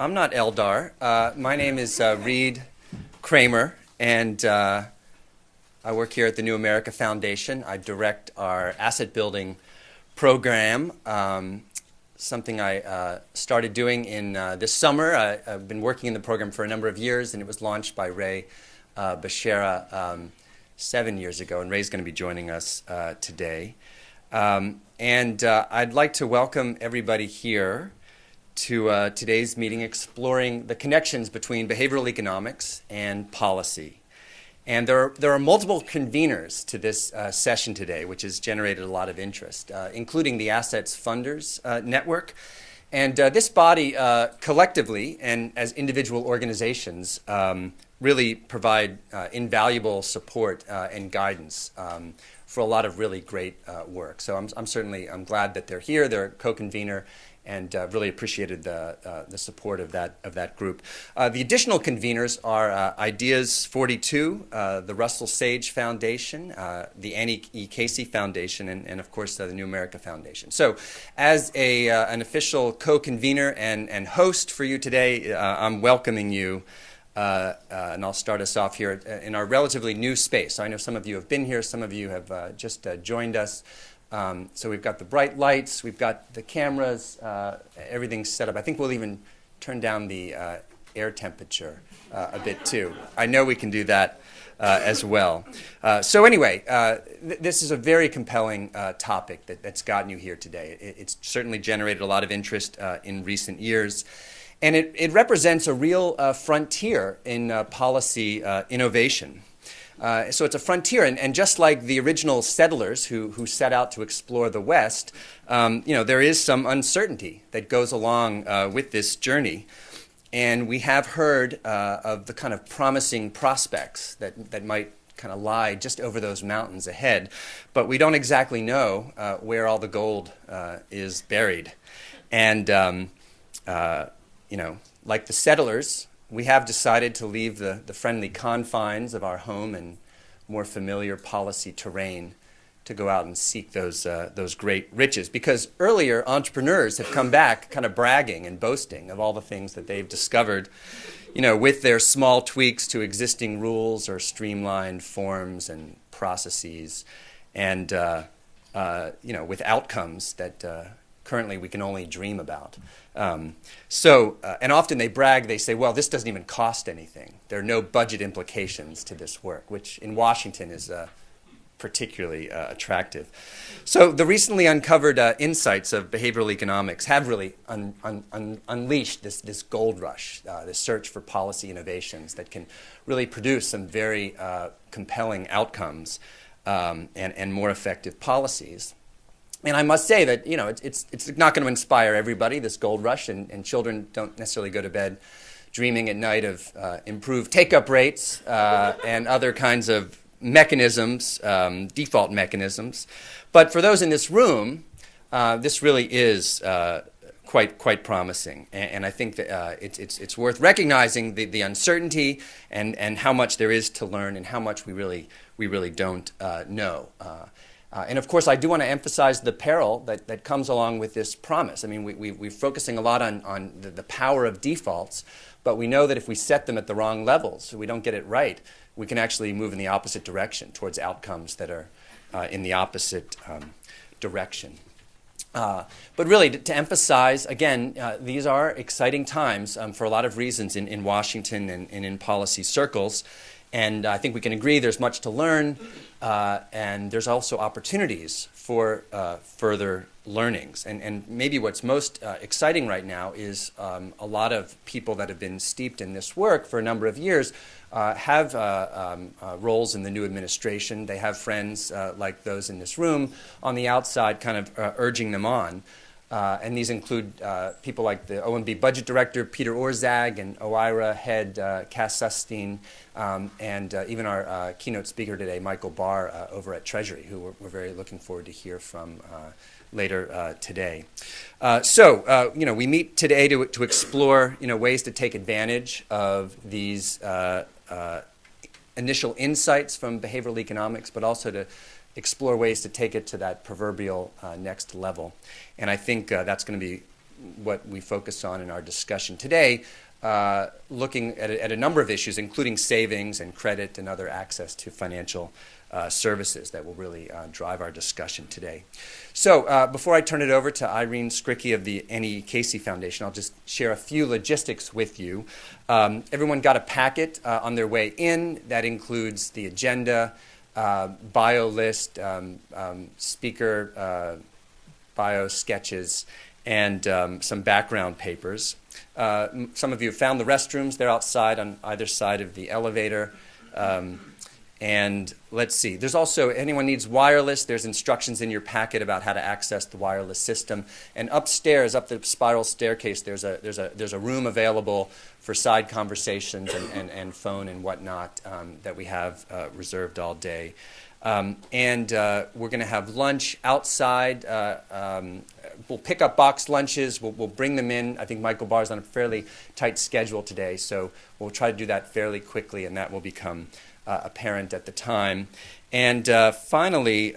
I'm not Eldar. My name is Reid Cramer, and I work here at the New America Foundation. I direct our asset building program, something I started doing in this summer. I've been working in the program for a number of years, and it was launched by Ray Bashara 7 years ago, and Ray's going to be joining us today. I'd like to welcome everybody here to today's meeting exploring the connections between behavioral economics and policy. And there are multiple conveners to this session today, which has generated a lot of interest, including the Assets Funders Network. And this body collectively and as individual organizations really provide invaluable support and guidance for a lot of really great work. So I'm glad that they're here. They're a co-convener, and really appreciated the support of that group. The additional conveners are Ideas 42, the Russell Sage Foundation, the Annie E. Casey Foundation, and of course the New America Foundation. So as an official co-convener and host for you today, I'm welcoming you, and I'll start us off here in our relatively new space. I know some of you have been here, some of you have just joined us. So we've got the bright lights, we've got the cameras, everything's set up. I think we'll even turn down the air temperature a bit too. I know we can do that as well. So anyway, this is a very compelling topic that's gotten you here today. It's certainly generated a lot of interest in recent years. And it represents a real frontier in policy innovation. So it's a frontier, and just like the original settlers who set out to explore the West, there is some uncertainty that goes along with this journey. And we have heard of the kind of promising prospects that might kind of lie just over those mountains ahead, but we don't exactly know where all the gold is buried. And, like the settlers, we have decided to leave the friendly confines of our home and more familiar policy terrain to go out and seek those great riches. Because earlier entrepreneurs have come back kind of bragging and boasting of all the things that they've discovered, with their small tweaks to existing rules or streamlined forms and processes, and with outcomes that currently we can only dream about. And often they brag, they say, well, this doesn't even cost anything. There are no budget implications to this work, which in Washington is particularly attractive. So the recently uncovered insights of behavioral economics have really unleashed this gold rush, this search for policy innovations that can really produce some very compelling outcomes and more effective policies. And I must say that, it's not going to inspire everybody, this gold rush, and children don't necessarily go to bed dreaming at night of improved take-up rates and other kinds of mechanisms, default mechanisms. But for those in this room, this really is quite promising. And I think that it's worth recognizing the uncertainty and how much there is to learn and how much we really don't know. And of course, I do want to emphasize the peril that comes along with this promise. I mean, we're focusing a lot on the power of defaults, but we know that if we set them at the wrong levels, if we don't get it right, we can actually move in the opposite direction towards outcomes that are in the opposite direction. But really, to emphasize, again, these are exciting times for a lot of reasons in Washington and in policy circles. And I think we can agree there's much to learn, and there's also opportunities for further learnings. And maybe what's most exciting right now is a lot of people that have been steeped in this work for a number of years have roles in the new administration. They have friends like those in this room on the outside kind of urging them on. And these include people like the OMB Budget Director, Peter Orszag, and OIRA Head, Cass Sustein, and even our keynote speaker today, Michael Barr, over at Treasury, who we're very looking forward to hear from later today. We meet today to explore, ways to take advantage of these initial insights from behavioral economics, but also to explore ways to take it to that proverbial next level. And I think that's going to be what we focus on in our discussion today, looking at a number of issues, including savings and credit and other access to financial services that will really drive our discussion today. So before I turn it over to Irene Scricky of the Annie Casey Foundation, I'll just share a few logistics with you. Everyone got a packet on their way in that includes the agenda, bio list, speaker bio sketches, and some background papers. Some of you have found the restrooms. They're outside on either side of the elevator. And let's see, there's also, anyone needs wireless, there's instructions in your packet about how to access the wireless system. And upstairs, up the spiral staircase, there's a room available for side conversations and phone and whatnot that we have reserved all day. And we're going to have lunch outside. We'll pick up boxed lunches. We'll bring them in. I think Michael Barr's on a fairly tight schedule today, so we'll try to do that fairly quickly, and that will become apparent at the time. And finally,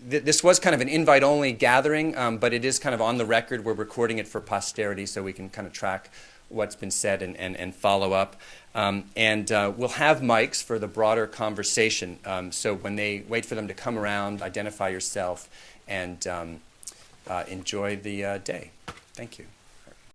this was kind of an invite-only gathering, but it is kind of on the record. We're recording it for posterity so we can kind of track what's been said and follow up. And we'll have mics for the broader conversation. So when they wait for them to come around, identify yourself and enjoy the day. Thank you.